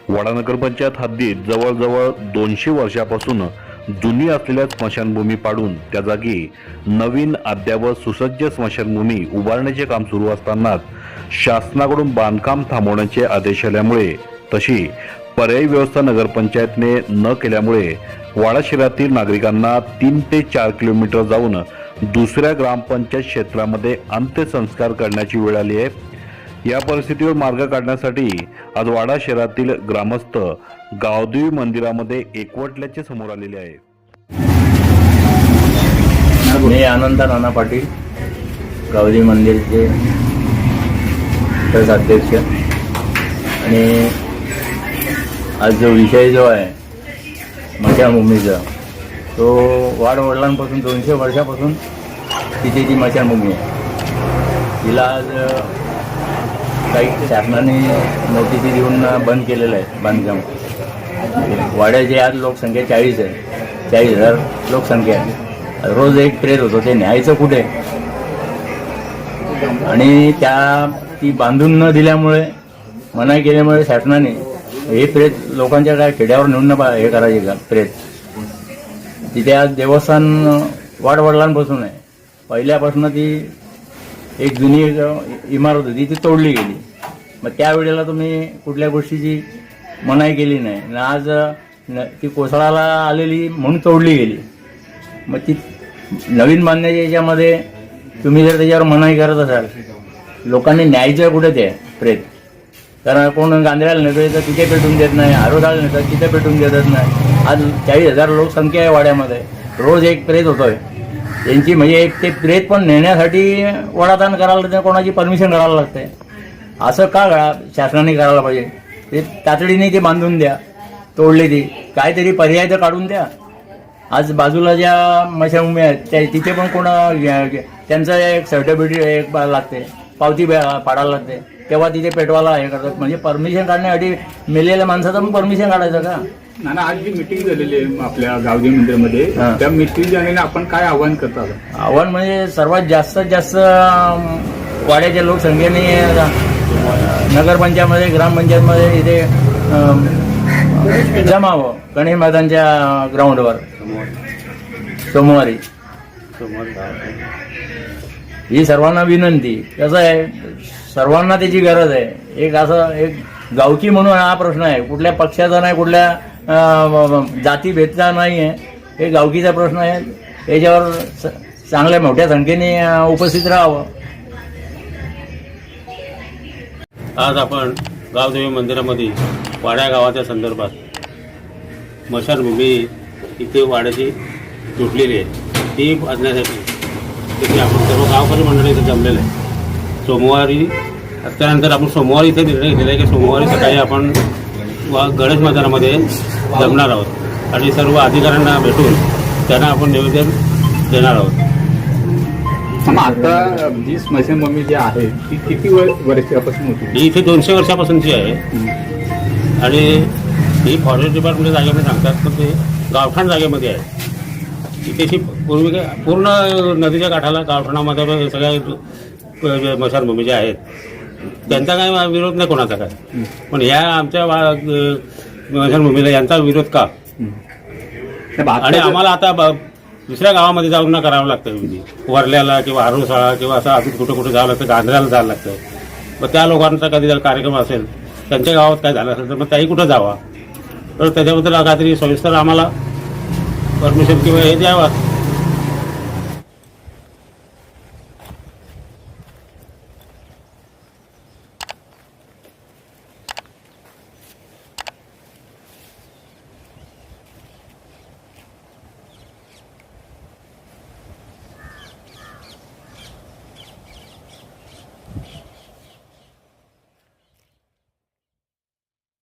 वाडा नगरपंचायत हद्दीत जवळजवळ 200 वर्षापासून जुनी असलेल्या स्मशानभूमी पाडून त्या जागी नवीन अद्यावत सुसज्ज स्मशानभूमी उभारण्याचे काम सुरू असतानाच शासनाकडून बांधकाम थांबवण्याचे आदेश आल्यामुळे तशी पर्यायी व्यवस्था नगरपंचायतने न केल्यामुळे वाडा शहरातील नागरिकांना 3 ते 4 किलोमीटर जाऊन दुसऱ्या ग्रामपंचायत क्षेत्रामध्ये अंत्यसंस्कार करण्याची वेळ आली आहे। या परिस्थितीवर मार्ग काढण्यासाठी आज वाडा शहरातील ग्रामस्थ गावदेवी मंदिरामध्ये एकवटल्याचे समोर आलेले आहे। मी आनंद नाना पाटील, गावदेवी मंदिरचे अध्यक्ष, आणि आज जो विषय जो आहे स्मशानभूमीचा, तो वाडवडिलांपासून 200 वर्षापासून तिथे ती स्मशानभूमी आहे। तिला आज काही शासनाने नोटिसी देऊन बंद केलेलं आहे बांधकाम। वाड्याची आज लोकसंख्या 40 आहे, 40,000 लोकसंख्या आहे। रोज एक प्रेत होतो, ते न्यायचं कुठे? आणि ती बांधून न दिल्यामुळे, मनाई केल्यामुळे शासनाने हे प्रेत लोकांच्या काय खेड्यावर नेऊन हे करायचे का प्रेत? तिथे आज देवस्थान वाडवडिलांपासून आहे, पहिल्यापासून ती एक जुनी इमारत होती, ती तोडली गेली। मग त्यावेळेला तुम्ही कुठल्या गोष्टीची मनाई केली नाही, आणि आज ती कोसळाला आलेली म्हणून तोडली गेली। मग ती नवीन बांधण्याच्या याच्यामध्ये तुम्ही जर त्याच्यावर मनाई करत असाल, लोकांनी न्यायचं कुठे ते प्रेत? कारण कोण गांधऱ्याला नेतोय तर तिथे पेटून देत नाही, आरोग्याला नेतात तिथे पेटून देतच नाही। आज 40,000 लोकसंख्या आहे वाड्यामध्ये, रोज एक प्रेत होतोय त्यांची। म्हणजे एक ते प्रेत पण नेण्यासाठी वडादान करायला लागते, कोणाची परमिशन करायला लागते। असं का शासनाने करायला पाहिजे? ते तातडीने ते बांधून द्या, तोडले ती काहीतरी पर्याय तर काढून द्या। आज बाजूला ज्या स्मशानभूमी आहेत तिथे पण त्यांचं एक सर्टिफिकेट एक लागते, पावती पाडायला लागते, तेव्हा तिथे पेटवायला हे करतात। म्हणजे परमिशन काढण्यासाठी मेलेल्या माणसाचं पण परमिशन काढायचं का? नाना, आज जी मीटिंग झालेली आहे आपल्या गावदेवी मंदिरामध्ये, त्या मीटिंग झालेल्या आपण काय आव्हान करतात? आव्हान म्हणजे सर्वात जास्त वाड्याच्या लोकसंख्येने नगरपंचायतमध्ये, ग्रामपंचायतमध्ये इथे जमावं गणेश मैदानच्या ग्राउंडवर सोमवारी। ही सर्वांना विनंती। कसं आहे, सर्वांना त्याची गरज आहे। एक गावकी म्हणून हा प्रश्न आहे, कुठल्या पक्षाचा नाही, कुठल्या जाती भेदचा नाही आहे, हे गावकीचा प्रश्न आहे। याच्यावर चांगल्या मोठ्या संख्येने उपस्थित राहावं। आज आपण गावदेवी मंदिरामध्ये वाड्या गावाच्या संदर्भात स्मशानभूमी इथे वाड्याची तुटलेली आहे, ती बांधण्यासाठी तिथे आपण सर्व गावकरी मंडळी इथे जमलेलं आहे। सोमवारी त्यानंतर आपण सोमवारी इथे निर्णय घेतलेला आहे की सोमवारी सकाळी आपण गणेश मैदानामध्ये जमणार आहोत आणि सर्व अधिकाऱ्यांना भेटून त्यांना आपण निवेदन देणार आहोत। आता जी स्मशानभूमी जी आहे ती किती वर्षापासून होती? ही इथे 200 वर्षापासूनची आहे आणि ही फॉरेस्ट डिपार्टमेंटच्या जागेमध्ये सांगतात, तर ते गावठाण जागेमध्ये आहे। इथे पूर्वी पूर्ण नदीच्या काठाला गावठाणामध्ये सगळ्या स्मशानभूमी ज्या आहेत त्यांचा काय विरोध नाही कोणाचा काय, पण ह्या आमच्या स्मशानभूमीला यांचा विरोध का? आणि आम्हाला आता दुसऱ्या गावामध्ये जाऊन ना करावं लागतं, म्हणजे वरल्याला किंवा आरोसाळा किंवा असं अजून कुठं जावं लागतं, गांधऱ्याला जावं लागतं। मग त्या लोकांचा कधी जर कार्यक्रम असेल, त्यांच्या गावात काय झालं असेल तर मग त्याही कुठं जावा, तर त्याच्याबद्दल काहीतरी सविस्तर आम्हाला परमिशन किंवा हे द्यावं।